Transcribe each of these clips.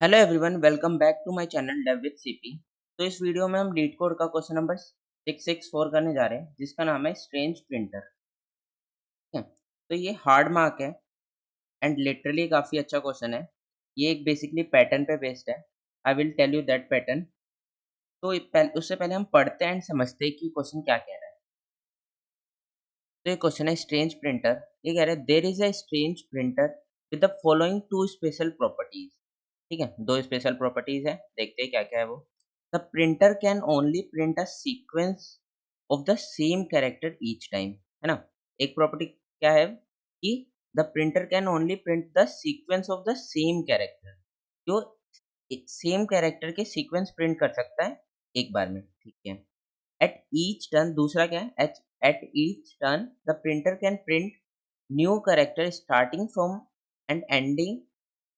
Hello everyone, welcome back to my channel dev with CP. तो इस video में हम लीड कोड का क्वेश्चन नंबर 664 करने जा रहे हैं, जिसका नाम है स्ट्रेंज प्रिंटर। ठीक है, तो ये हार्ड मार्क है एंड लिटरली काफ़ी अच्छा क्वेश्चन है। ये एक बेसिकली पैटर्न पे बेस्ड है। I will tell you that pattern. तो उससे पहले हम पढ़ते हैं एंड समझते हैं कि क्वेश्चन क्या कह रहा है। तो ये क्वेश्चन है स्ट्रेंज प्रिंटर। ये कह रहा है there is a strange printer with the following two special properties. ठीक है, दो स्पेशल प्रॉपर्टीज है, देखते हैं क्या क्या है वो। The printer can only print a sequence of the same character each time, है ना। एक प्रॉपर्टी क्या है कि the printer can only print the sequence of the same character, जो सेम कैरेक्टर के सीक्वेंस प्रिंट कर सकता है एक बार में। ठीक है, एट ईच टर्न, दूसरा क्या है, at each turn the printer can print new character starting from and ending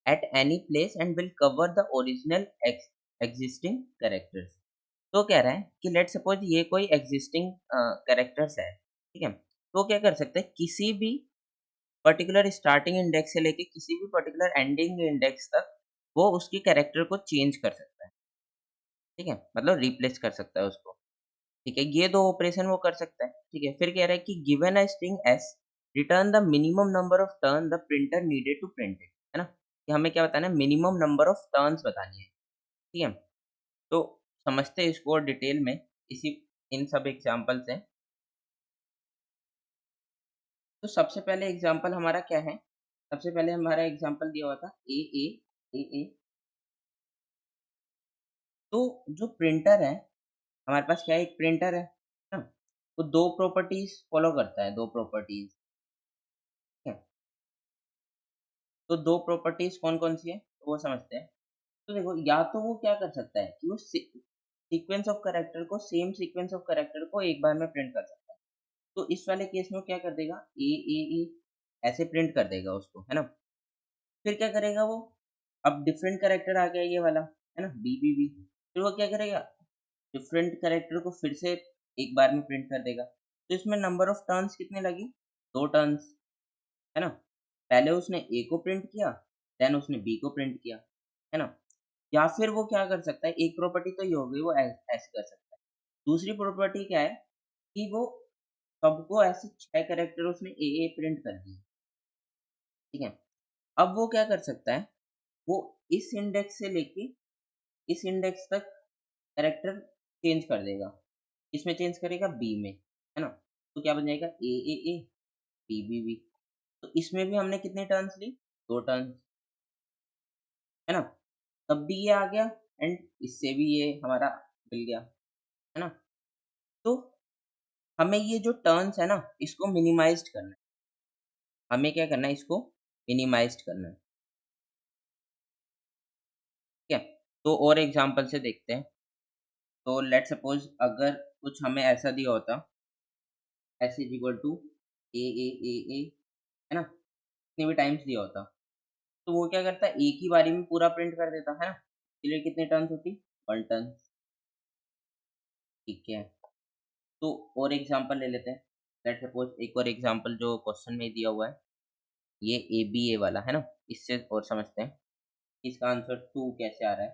at any place and will cover the original existing characters। तो कह रहा है कि लेट सपोज ये कोई एग्जिस्टिंग कैरेक्टर्स है। ठीक है, तो क्या कर सकते हैं, किसी भी पर्टिकुलर स्टार्टिंग इंडेक्स से लेके किसी भी पर्टिकुलर एंडिंग इंडेक्स तक वो उसकी कैरेक्टर को चेंज कर सकता है। ठीक है, मतलब रिप्लेस कर सकता है उसको। ठीक है, ये दो ऑपरेशन वो कर सकता है। ठीक है, फिर कह रहा है कि given a string S, return the minimum number of turn the printer needed to print it, है ना। कि हमें क्या बताना है, मिनिमम नंबर ऑफ टर्न्स बतानी है। ठीक है, तो समझते हैं इसको और डिटेल में इसी इन सब एग्जांपल से। तो सबसे पहले एग्जांपल हमारा क्या है, सबसे पहले हमारा एग्जांपल दिया हुआ था ए ए ए ए। तो जो प्रिंटर है, हमारे पास क्या है, एक प्रिंटर है ना। वो दो प्रॉपर्टीज फॉलो करता है, दो प्रॉपर्टीज। ठीक है, तो दो प्रॉपर्टीज कौन कौन सी है तो वो समझते हैं। तो देखो, या तो वो क्या कर सकता है कि वो सीक्वेंस ऑफ कैरेक्टर को, सेम सीक्वेंस ऑफ कैरेक्टर को एक बार में प्रिंट कर सकता है। तो इस वाले केस में वो क्या कर देगा, ए ए ए ऐसे प्रिंट कर देगा उसको, है ना। फिर क्या करेगा वो, अब डिफरेंट कैरेक्टर आ गया ये वाला, है ना, बी बी बी। फिर वो क्या करेगा, डिफरेंट कैरेक्टर को फिर से एक बार में प्रिंट कर देगा। तो इसमें नंबर ऑफ टर्न्स कितने लगी, दो टर्न्स, है ना। पहले उसने ए को प्रिंट किया, देन उसने बी को प्रिंट किया, है ना। या फिर वो क्या कर सकता है, एक प्रॉपर्टी तो ये हो गई, वो ऐसे कर सकता है। दूसरी प्रॉपर्टी क्या है कि वो सबको ऐसे 6 कैरेक्टर उसने ए प्रिंट कर दिए। ठीक है, अब वो क्या कर सकता है, वो इस इंडेक्स से लेके इस इंडेक्स तक कैरेक्टर चेंज कर देगा। किसमें चेंज करेगा, बी में, है ना। तो क्या बन जाएगा, ए बी बी बी। तो इसमें भी हमने कितने टर्न्स ली, दो टर्न्स, है ना। तब भी ये आ गया एंड इससे भी ये हमारा मिल गया, है ना। तो हमें ये जो टर्न्स है ना, इसको मिनिमाइज्ड करना है। हमें क्या करना है, इसको मिनिमाइज्ड करना है। ठीक है, तो और एग्जांपल से देखते हैं। तो लेट्स सपोज अगर कुछ हमें ऐसा दिया होता, एस इज इक्वल टू ए, है ना, कितने भी टाइम्स दिया होता, तो वो क्या करता है, एक ही बारी में पूरा प्रिंट कर देता, है ना। इसके लिए कितने टर्न्स होती, वन टर्न। ठीक है, तो और एग्जांपल ले लेते हैं। लेट्स सपोज एक और एग्जांपल जो क्वेश्चन में दिया हुआ है, ये ए बी ए वाला, है ना। इससे और समझते हैं कि इसका आंसर टू कैसे आ रहा है।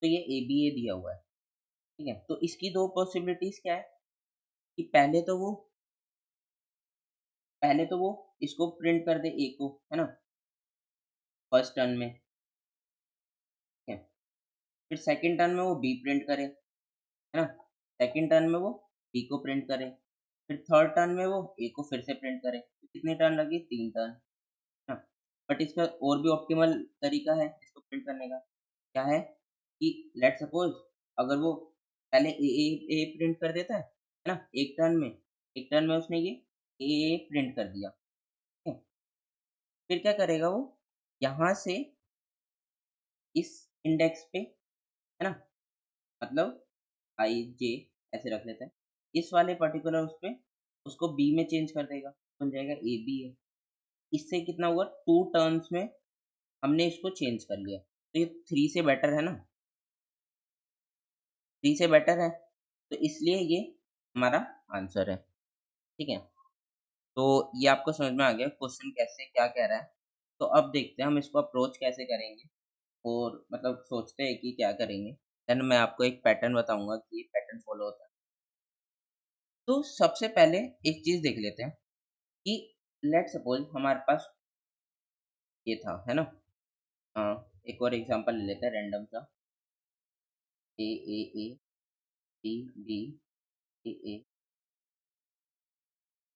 तो ये ए बी ए दिया हुआ है। ठीक है, तो इसकी दो पॉसिबिलिटीज क्या है कि पहले तो वो इसको प्रिंट कर दे ए को, है ना, फर्स्ट टर्न में। ठीक है, फिर सेकंड टर्न में वो बी प्रिंट करे, है ना। सेकंड टर्न में वो बी को प्रिंट करे, फिर थर्ड टर्न में वो ए को फिर से प्रिंट करे। तो कितनी टर्न लगी, तीन टर्न, है ना। बट इसका और भी ऑप्टिमल तरीका है इसको प्रिंट करने का। क्या है कि लेट सपोज अगर वो पहले ए प्रिंट कर देता है ना, एक टर्न में उसने ये ए प्रिंट कर दिया। ठीक है, फिर क्या करेगा वो, यहाँ से इस इंडेक्स पे, है ना, मतलब आई जे ऐसे रख लेते हैं, इस वाले पर्टिकुलर उस पे उसको बी में चेंज कर देगा, बन जाएगा ए बी है। इससे कितना हुआ, टू टर्न्स में हमने इसको चेंज कर लिया। तो ये थ्री से बेटर है ना, थ्री से बेटर है, तो इसलिए ये हमारा आंसर है। ठीक है, तो ये आपको समझ में आ गया क्वेश्चन कैसे क्या कह रहा है। तो अब देखते हैं हम इसको अप्रोच कैसे करेंगे। और मतलब सोचते हैं कि क्या करेंगे। देन मैं आपको एक पैटर्न बताऊँगा कि ये पैटर्न फ़ॉलो होता है। तो सबसे पहले एक चीज़ देख लेते हैं कि लेट्स सपोज़ हमारे पास ये था, है ना? एक और एग्ज़ाम्पल ले लेते हैं रैंडम सा ए, ए, ए, बी, बी, ए, ए।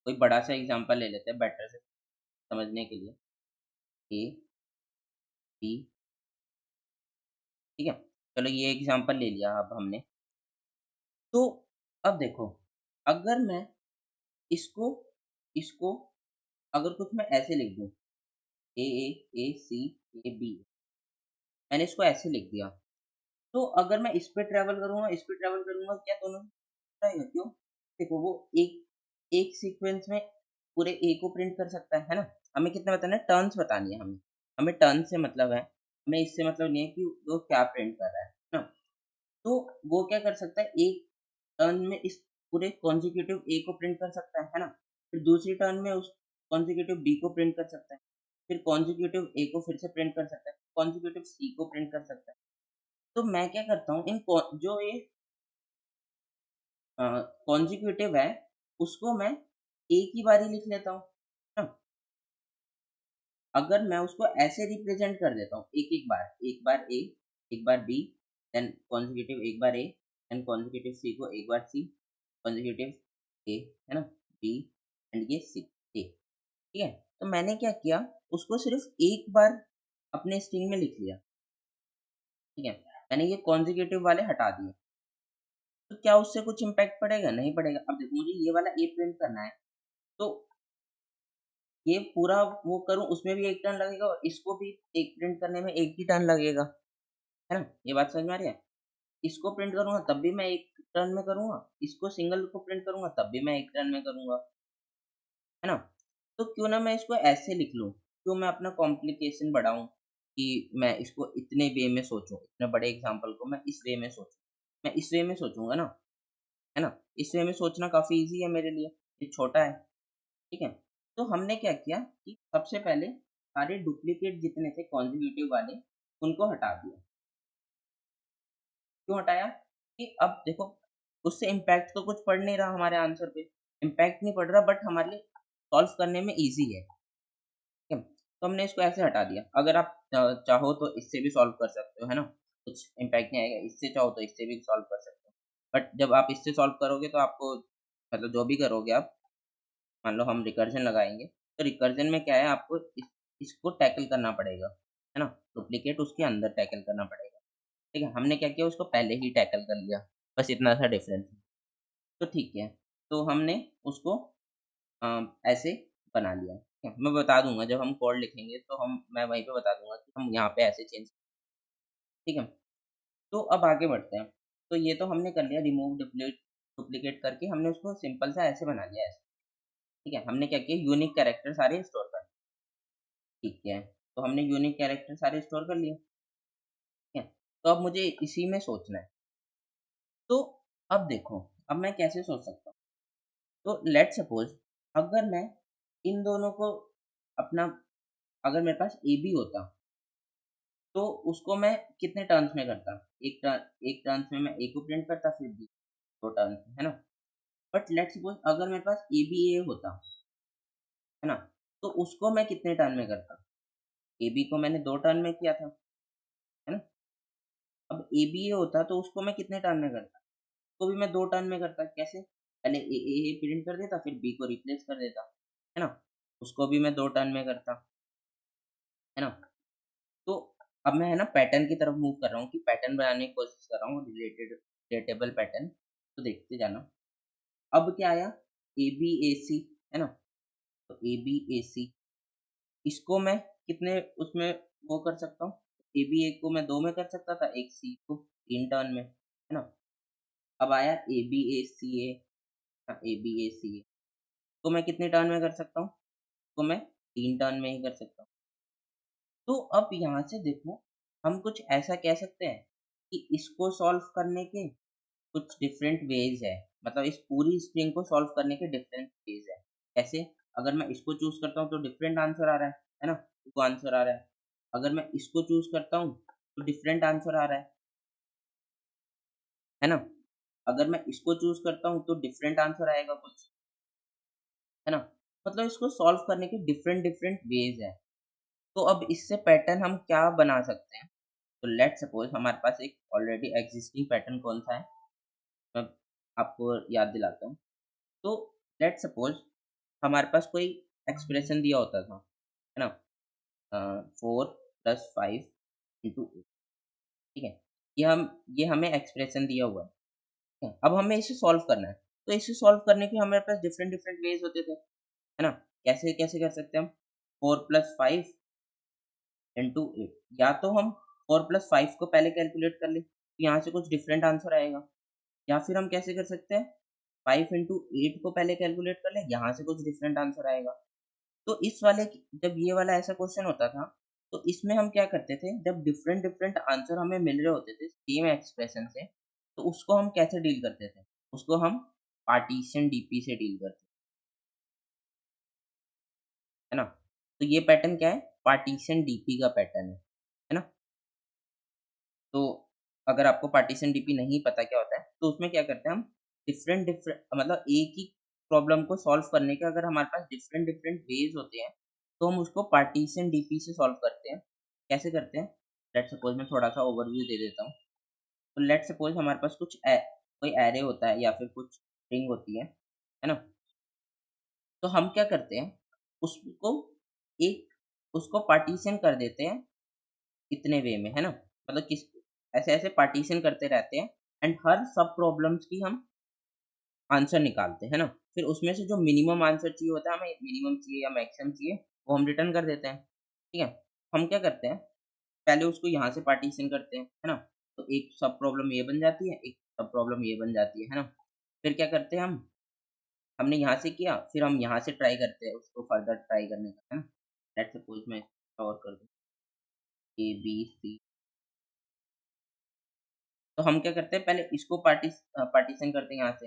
कोई बड़ा सा एग्ज़ाम्पल ले लेते हैं बेटर से समझने के लिए। ए, बी, ठीक है? चलो ये एग्ज़ाम्पल ले लिया अब हमने। तो अब देखो, अगर मैं इसको इसको अगर कुछ मैं ऐसे लिख दूँ ए, ए, ए, सी, ए, बी, मैंने इसको ऐसे लिख दिया। तो अगर मैं इस पे ट्रैवल करूँगा, इस पे ट्रैवल करूँगा, क्या दोनों रहेगा? क्यों? देखो वो एक एक सीक्वेंस में पूरे ए को प्रिंट कर सकता है ना? हमें कितना बताना है? टर्न्स बतानी है हमें। हमें टर्न से मतलब है, हमें इससे मतलब नहीं है कि वो क्या प्रिंट कर रहा है ना? तो वो क्या कर सकता है, एक टर्न में इस पूरे कॉन्जिक्यूटिव ए को प्रिंट कर सकता है ना? फिर दूसरी टर्न में उस कॉन्जिक्यूटिव बी को प्रिंट कर सकता है। फिर कॉन्जिक्यूटिव ए को फिर से प्रिंट कर सकता है, कॉन्जिक्यूटिव सी को प्रिंट कर सकता है। तो मैं क्या करता हूँ इन कॉ जो ये कॉन्जिक्यूटिव है, उसको मैं एक ही बारी लिख लेता हूँ, है ना? अगर मैं उसको ऐसे रिप्रेजेंट कर देता हूँ, एक बार ए, एक बार बी, देन कॉन्जिक्यूटिव एक बार ए, देन कॉन्जिक्यूटिव सी को एक बार सी, कॉन्जिक्यूटिव ए, है ना? बी एंड ये सी, ए, ठीक है? तो मैंने क्या किया, उसको सिर्फ एक बार अपने स्ट्रिंग में लिख लिया, ठीक है? मैंने ये कॉन्जिक्यूटिव वाले हटा दिए। तो क्या उससे कुछ इम्पैक्ट पड़ेगा? नहीं पड़ेगा। अब देखो मुझे ये वाला ए प्रिंट करना है, तो ये पूरा वो करूँ उसमें भी 1 टर्न लगेगा और इसको भी एक प्रिंट करने में 1 ही टर्न लगेगा, है ना? ये बात समझ में आ रही है? इसको प्रिंट करूँगा तब भी मैं 1 टर्न में करूँगा, इसको सिंगल को प्रिंट करूँगा तब भी मैं 1 टर्न में करूँगा, है ना? तो क्यों ना मैं इसको ऐसे लिख लूँ, क्यों मैं अपना कॉम्प्लिकेशन बढ़ाऊँ कि मैं इसको इतने वे में सोचूँ, इतने बड़े एग्ज़ाम्पल को मैं इस वे में सोचूँ। मैं इस वे में सोचूँगा ना, है ना? इस वे में सोचना काफ़ी ईज़ी है मेरे लिए, ये छोटा है। ठीक है? तो हमने क्या किया कि सबसे पहले सारे डुप्लीकेट जितने थे कॉन्ज़िक्यूटिव वाले, उनको हटा दिया। क्यों हटाया? कि अब देखो उससे इम्पैक्ट तो कुछ पड़ नहीं रहा हमारे आंसर पे, इम्पैक्ट नहीं पड़ रहा बट हमारे लिए सॉल्व करने में ईज़ी है। ठीक है? तो हमने इसको ऐसे हटा दिया। अगर आप चाहो तो इससे भी सॉल्व कर सकते हो, है ना? कुछ इम्पैक्ट नहीं आएगा, इससे चाहो तो इससे भी सॉल्व कर सकते हो। बट जब आप इससे सॉल्व करोगे तो आपको मतलब जो भी करोगे आप मान लो हम रिकर्जन लगाएँगे, तो रिकर्जन में क्या है आपको इसको टैकल करना पड़ेगा, है ना? डुप्लीकेट उसके अंदर टैकल करना पड़ेगा, ठीक है? हमने क्या किया उसको पहले ही टैकल कर लिया, बस इतना सा डिफरेंस है। तो ठीक है, तो हमने उसको ऐसे बना लिया, ठीक है? मैं बता दूँगा जब हम कोड लिखेंगे तो मैं वहीं पे बता दूँगा कि हम यहाँ पे ऐसे चेंज ठीक है? तो अब आगे बढ़ते हैं। तो ये तो हमने कर लिया रिमूव डुप्लीकेट करके हमने उसको सिंपल सा ऐसे बना लिया ऐसे, ठीक है? हमने क्या किया यूनिक कैरेक्टर सारे स्टोर कर ठीक है, तो हमने यूनिक कैरेक्टर सारे स्टोर कर लिए, ठीक है? तो अब मुझे इसी में सोचना है। तो अब देखो, अब मैं कैसे सोच सकता हूँ? तो लेट्स सपोज़ अगर मैं इन दोनों को अपना अगर मेरे पास ए बी होता, तो उसको मैं कितने टर्न्स में करता? एक टर्न्स में मैं ए को प्रिंट करता फिर बी 2 टर्न्स में, है ना? बट लेट्स सपोज़ अगर मेरे पास ए बी ए होता, है ना? तो उसको मैं कितने टर्न में करता? ए बी को मैंने 2 टर्न में किया था, है ना? अब एबीए होता तो उसको मैं कितने टर्न में करता? उसको भी मैं 2 टर्न में करता। कैसे? पहले ए प्रिंट कर देता फिर बी को रिप्लेस कर देता, है ना? उसको भी मैं 2 टर्न में करता, है ना? तो अब मैं है ना पैटर्न की तरफ मूव कर रहा हूँ कि पैटर्न बनाने की कोशिश कर रहा हूँ रिलेटेबल पैटर्न। तो देखते जाना। अब क्या आया? एबीएसी, है ना? तो एबीएसी इसको मैं कितने उसमें वो कर सकता हूँ? एबीए को मैं 2 में कर सकता था, एक सी को 3 टर्न में, है ना? अब आया एबीएसीए एबीएसीए तो मैं कितने टर्न में कर सकता हूँ? तो मैं 3 टर्न में ही कर सकता हूँ। तो अब यहाँ से देखो, हम कुछ ऐसा कह सकते हैं कि इसको सॉल्व करने के कुछ डिफरेंट वेज़ है। मतलब इस पूरी स्ट्रिंग को सॉल्व करने के डिफरेंट वेज़ है। कैसे? अगर मैं इसको चूज़ करता हूँ तो डिफरेंट आंसर आ रहा है ना? 2 आंसर आ रहा है। अगर मैं इसको चूज़ करता हूँ तो डिफरेंट आंसर आ रहा है ना? अगर मैं इसको चूज़ करता हूँ तो डिफरेंट आंसर आएगा कुछ, है ना? मतलब इसको सॉल्व करने के डिफरेंट वेज़ हैं। तो अब इससे पैटर्न हम क्या बना सकते हैं? तो लेट्स सपोज़ हमारे पास एक ऑलरेडी एक्जिस्टिंग पैटर्न कौन-सा है? मैं आपको याद दिलाता हूँ। तो लेट्स सपोज़ हमारे पास कोई एक्सप्रेशन दिया होता था, है ना? 4 + 5 * 8, ठीक है? ये हमें एक्सप्रेशन दिया हुआ है। अब हमें इसे सॉल्व करना है। तो इसे सॉल्व करने के हमारे पास डिफरेंट वेज़ होते थे, है ना? कैसे कैसे कर सकते हैं हम? 4 + 5 * 8, या तो हम 4 + 5 को पहले कैलकुलेट कर लें, तो यहाँ से कुछ डिफरेंट आंसर आएगा। या फिर हम कैसे कर सकते हैं? 5 * 8 को पहले कैलकुलेट कर लें, यहाँ से कुछ डिफरेंट आंसर आएगा। तो इस वाले जब ये वाला ऐसा क्वेश्चन होता था, तो इसमें हम क्या करते थे, जब डिफरेंट आंसर हमें मिल रहे होते थे सेम एक्सप्रेशन से, तो उसको हम कैसे डील करते थे? उसको हम पार्टीशन डीपी से डील करते थे, है ना? तो ये पैटर्न क्या है? पार्टीशन डीपी का पैटर्न है ना? तो अगर आपको पार्टीशन डीपी नहीं पता क्या होता है, तो उसमें क्या करते हैं हम, डिफरेंट मतलब एक ही प्रॉब्लम को सॉल्व करने के अगर हमारे पास डिफरेंट वेज़ होते हैं, तो हम उसको पार्टीशन डीपी से सॉल्व करते हैं। कैसे करते हैं? लेट्स सपोज़ मैं थोड़ा-सा ओवरव्यू दे देता हूँ। तो लेट्स सपोज़ हमारे पास कोई एरे होता है या फिर कुछ स्ट्रिंग होती है ना? तो हम क्या करते हैं, उसको उसको पार्टीशन कर देते हैं इतने वे में, है ना? मतलब किस ऐसे-ऐसे पार्टीशन करते रहते हैं एंड हर सब प्रॉब्लम्स की हम आंसर निकालते हैं, है ना? फिर उसमें से जो मिनिमम आंसर चाहिए होता है, हमें मिनिमम चाहिए या मैक्सिमम चाहिए, वो हम रिटर्न कर देते हैं, ठीक है? हम क्या करते हैं, पहले उसको यहाँ से पार्टीशन करते हैं, है ना? तो एक सब प्रॉब्लम ये बन जाती है, एक सब प्रॉब्लम ये बन जाती है ना? फिर क्या करते हैं हमने यहाँ से किया, फिर हम यहाँ से ट्राई करते हैं उसको फर्दर ट्राई करने का, है ना? लेट्स सपोज़ मैं और कर दूँ ए, बी, सी। तो हम क्या करते हैं, पहले इसको पार्टीशन करते हैं यहाँ से।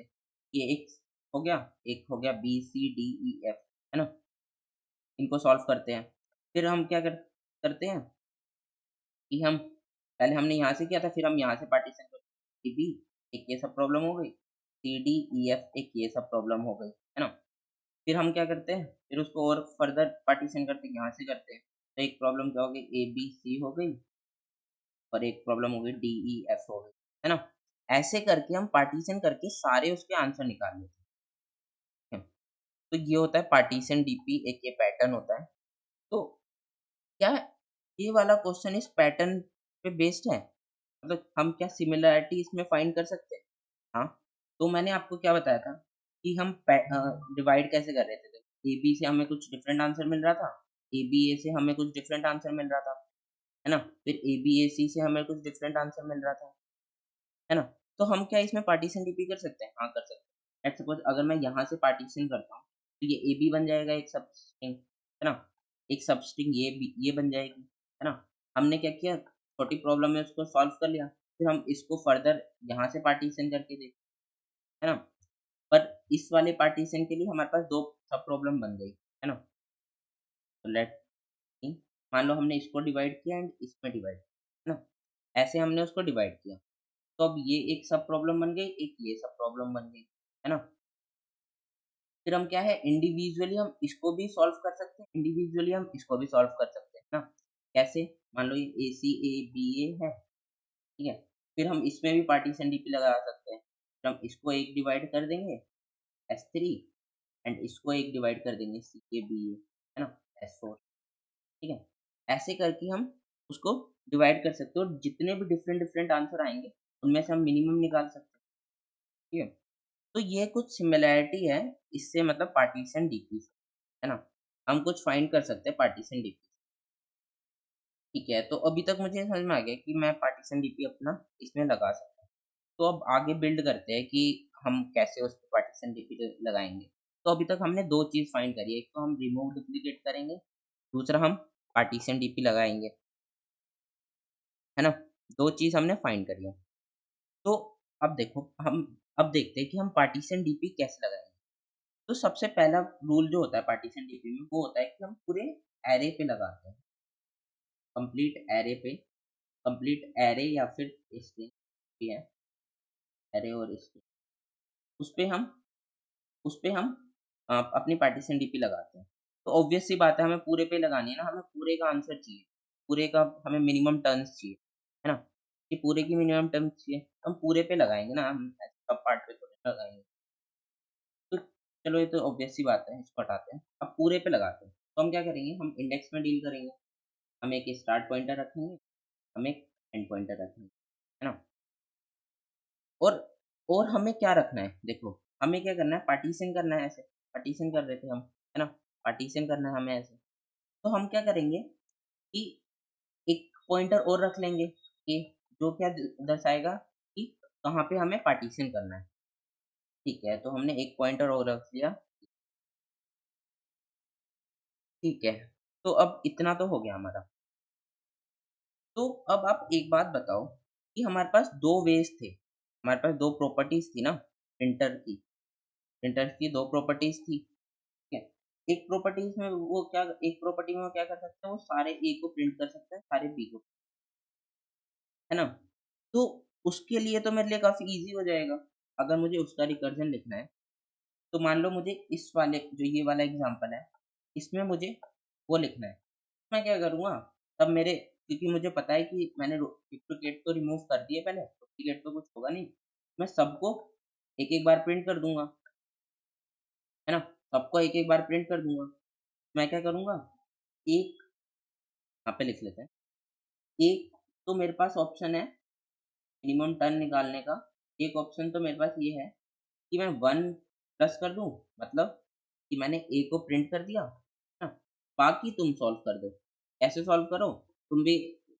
ये एक हो गया, एक हो गया बी, सी, डी, ई, एफ, है ना? इनको सॉल्व करते हैं। फिर हम क्या करते हैं कि हम पहले हमने यहाँ से किया था, फिर हम यहाँ से पार्टीशन करते हैं। बी, एक ये सब प्रॉब्लम हो गई। सी, डी, ई, एफ, एक ये सब प्रॉब्लम हो गई, है ना? फिर हम क्या करते हैं, फिर उसको और फर्दर पार्टीशन करते हैं, यहाँ से करते हैं। तो एक प्रॉब्लम क्या हो गई, ए, बी, सी हो गई और एक प्रॉब्लम हो गई डी, ई, एफ हो गई, है ना? ऐसे करके हम पार्टीशन करके सारे उसके आंसर निकाल लेते हैं। तो ये होता है पार्टीशन डीपी, एक ये पैटर्न होता है। तो क्या ये वाला क्वेश्चन इस पैटर्न पे बेस्ड है? मतलब हम क्या सिमिलैरिटी इसमें फाइंड कर सकते हैं? हाँ, तो मैंने आपको क्या बताया था कि हम डिवाइड कैसे कर रहे थे? ए-बी से हमें कुछ डिफरेंट आंसर मिल रहा था, ए-बी-ए से हमें कुछ डिफरेंट आंसर मिल रहा था, है ना? फिर ए-बी-ए-सी से हमें कुछ डिफरेंट आंसर मिल रहा था, है ना? तो हम क्या इसमें पार्टीशन डीपी कर सकते हैं? हाँ, कर सकते हैं। लेट्स सपोज़ अगर मैं यहाँ से पार्टीशन करता हूँ, तो ये ए-बी बन जाएगा एक सब स्ट्रिंग, है ना? एक सब स्ट्रिंग ये बन जाएगी, है ना? हमने क्या किया, छोटी प्रॉब्लम है उसको सॉल्व कर लिया, फिर हम इसको फर्दर यहाँ से पार्टीशन करके देखते हैं, है ना? पर इस वाले पार्टीशन के लिए हमारे पास 2 सब प्रॉब्लम बन गई, है ना? तो लेट्स सी, मान लो हमने इसको डिवाइड किया एंड इसमें डिवाइड, है ना? ऐसे हमने उसको डिवाइड किया। तो अब ये एक सब प्रॉब्लम बन गई, एक ये सब प्रॉब्लम बन गई, है ना? फिर हम क्या है, इंडिविजुअली हम इसको भी सॉल्व कर सकते हैं, इंडिविजुअली हम इसको भी सॉल्व कर सकते हैं ना? कैसे? मान लो ये ए है, ठीक है? फिर हम इसमें भी पार्टीशन डीपी लगा सकते हैं। फिर हम इसको एक डिवाइड कर देंगे S3 एंड इसको एक डिवाइड कर देंगे CA, है ना? S4, ठीक है? ऐसे करके हम उसको डिवाइड कर सकते हैं और जितने भी डिफरेंट आंसर आएँगे, उनमें से हम मिनिमम निकाल सकते हैं, ठीक है? तो ये कुछ सिमिलैरिटी है इससे, मतलब पार्टीशन डीपी से, है ना? हम कुछ फाइंड कर सकते हैं पार्टीशन डीपी से, ठीक है? तो अभी तक मुझे समझ में आ गया कि मैं पार्टीशन डीपी अपना इसमें लगा सकता हूँ। तो अब आगे बिल्ड करते हैं कि हम कैसे उस पे पार्टीशन डीपी लगाएँगे। तो अभी तक हमने 2 चीज़ फाइंड करी है, एक तो हम रिमूव डुप्लीकेट करेंगे, दूसरा हम पार्टीशन डीपी लगाएँगे, है ना? 2 चीज़ हमने फाइंड करी है। तो अब देखो, हम अब देखते हैं कि हम पार्टीशन डीपी कैसे लगाएँगे। तो सबसे पहला रूल जो होता है पार्टीशन डीपी में, वो होता है कि हम पूरे एरे पे लगाते हैं, कंप्लीट एरे पे कंप्लीट एरे या फिर स्ट्रिंग भी है, एरे और स्ट्रिंग, उस पे हम उस पे हम अपनी पार्टीशन डीपी लगाते हैं। तो ऑब्वियस सी बात है, हमें पूरे पे लगानी है ना, हमें पूरे का आंसर चाहिए, पूरे का हमें मिनिमम टर्न्स चाहिए, है ना? कि पूरे की मिनिमम टर्न्स चाहिए, तो हम पूरे पे लगाएँगे ना, हम ऐसे सब पार्ट पे थोड़ी ना लगाएँगे। तो चलो ये तो ऑब्वियस सी बात है, इसको हटाते हैं। अब पूरे पे लगाते हैं, तो हम क्या करेंगे, हम इंडेक्स में डील करेंगे। हम एक स्टार्ट पॉइंटर रखेंगे, हम एक एंड पॉइंटर रखेंगे, है ना? और और हमें क्या रखना है, देखो, हमें क्या करना है, पार्टीशन करना है ऐसे, पार्टीशन कर रहे थे हम, है ना? पार्टीशन करना है हमें ऐसे। तो हम क्या करेंगे कि एक पॉइंटर और रख लेंगे कि जो क्या दर्शाएगा कि कहाँ पे हमें पार्टीशन करना है। ठीक है, तो हमने एक पॉइंटर और रख लिया। ठीक है, तो अब इतना तो हो गया हमारा। तो अब आप एक बात बताओ कि हमारे पास दो वेज थे, हमारे पास दो प्रॉपर्टीज थी ना, प्रिंटर की दो प्रॉपर्टीज थी। ठीक है, एक प्रॉपर्टीज में वो क्या, एक प्रॉपर्टी में वो क्या कर सकता है, वो सारे ए को प्रिंट कर सकता है, सारे बी को, है ना? तो उसके लिए तो मेरे लिए काफ़ी ईज़ी हो जाएगा। अगर मुझे उसका रिकर्जन लिखना है, तो मान लो मुझे इस वाले जो ये वाला एग्ज़ाम्पल है, इसमें मुझे वो लिखना है। मैं क्या करूँगा, तब मेरे, क्योंकि मुझे पता है कि मैंने डुप्लीकेट तो रिमूव कर दिए पहले, डुप्लीकेट तो कुछ होगा नहीं। मैं सबको एक-एक बार प्रिंट कर दूँगा, है ना? सबको एक-एक बार प्रिंट कर दूँगा। मैं क्या करूँगा, एक यहाँ पे लिख लेते हैं। एक तो मेरे पास ऑप्शन है मिनिमम टर्न निकालने का, एक ऑप्शन तो मेरे पास ये है कि मैं 1 प्लस कर दूँ, मतलब कि मैंने ए को प्रिंट कर दिया, है ना? बाकी तुम सॉल्व कर दो। ऐसे सॉल्व करो, तुम भी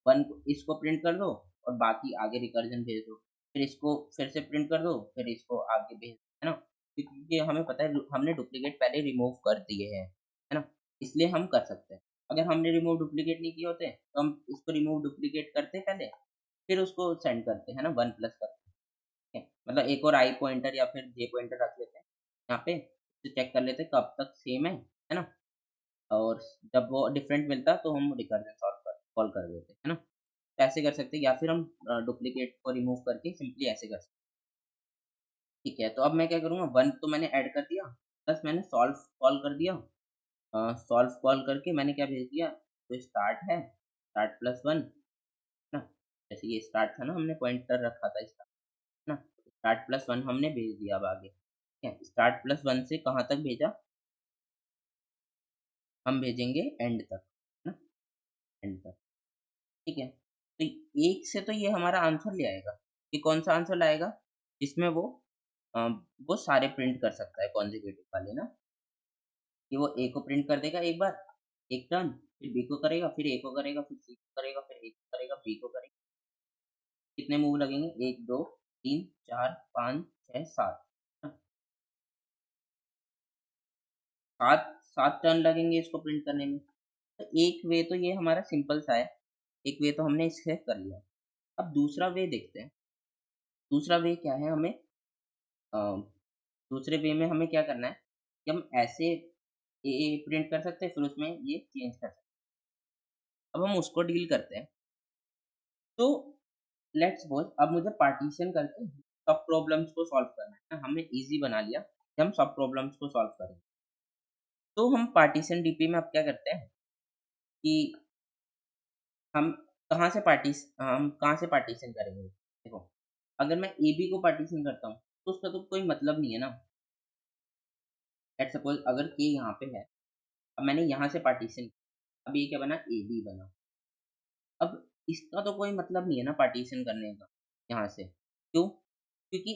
1 इसको प्रिंट कर दो और बाकी आगे रिकर्जन भेज दो। फिर इसको फिर से प्रिंट कर दो, फिर इसको आगे भेज दो, है ना? क्योंकि हमें पता है हमने डुप्लीकेट पहले रिमूव कर दिए हैं, है ना? इसलिए हम कर सकते हैं। अगर हमने रिमूव डुप्लीकेट नहीं किए होते, तो हम इसको रिमूव डुप्लीकेट करते पहले, फिर उसको सेंड करते हैं ना, 1 प्लस करते हैं। मतलब एक और आई पॉइंटर या फिर जे पॉइंटर रख लेते हैं यहाँ पे, तो चेक कर लेते हैं कब तक सेम है ना? और जब वो डिफरेंट मिलता है तो हम रिकर्जन कॉल कर देते हैं, है ना? तो ऐसे कर सकते हैं, या फिर हम डुप्लीकेट को रिमूव करके सिंपली ऐसे कर सकते हैं। ठीक है, तो अब मैं क्या करूँगा, 1 तो मैंने ऐड कर दिया, प्लस मैंने सॉल्व कॉल कर दिया। सॉल्व कॉल करके मैंने क्या भेज दिया, जो स्टार्ट है, स्टार्ट प्लस 1, है ना? जैसे ये स्टार्ट था ना, हमने पॉइंटर रखा था इसका, है ना? स्टार्ट प्लस 1 हमने भेज दिया अब आगे। ठीक है, स्टार्ट प्लस 1 से कहाँ तक भेजा, हम भेजेंगे एंड तक, है ना? एंड तक। ठीक है, तो एक से तो ये हमारा आंसर ले आएगा। ये कौन सा आंसर लाएगा, जिसमें वो सारे प्रिंट कर सकता है कॉन्जिक्यूटिव वाले ना, कि वो ए को प्रिंट कर देगा एक बार, एक टर्न, फिर बी को करेगा, फिर ए को करेगा, फिर सी को करेगा, फिर ए को करेगा, बी को करेगा। कितने मूव लगेंगे, 1 2 3 4 5 6 7, 7 7 टर्न लगेंगे इसको प्रिंट करने में। तो एक वे तो ये हमारा सिंपल सा है, एक वे तो हमने इससे कर लिया। अब दूसरा वे देखते हैं, दूसरा वे क्या है, हमें अ, दूसरे वे में हमें क्या करना है कि हम ऐसे ए प्रिंट कर सकते हैं, फिर उसमें ये चेंज कर सकते हैं। अब हम उसको डील करते हैं। तो लेट्स सपोज अब मुझे पार्टीशन करके सब प्रॉब्लम्स को सॉल्व करना है ना, हमने इजी बना लिया कि हम सब प्रॉब्लम्स को सॉल्व करेंगे। तो हम पार्टीशन डीपी में अब क्या करते हैं कि हम हम कहाँ से पार्टीशन करेंगे? देखो, अगर मैं ए-बी को पार्टीशन करता हूँ, तो उसका तो कोई मतलब नहीं है ना। लेट्स सपोज़ अगर के यहाँ पे है, अब मैंने यहाँ से पार्टीशन, अब ये क्या बना? ए-बी बना। अब इसका तो कोई मतलब नहीं है ना पार्टीशन करने का यहाँ से। क्यों? क्योंकि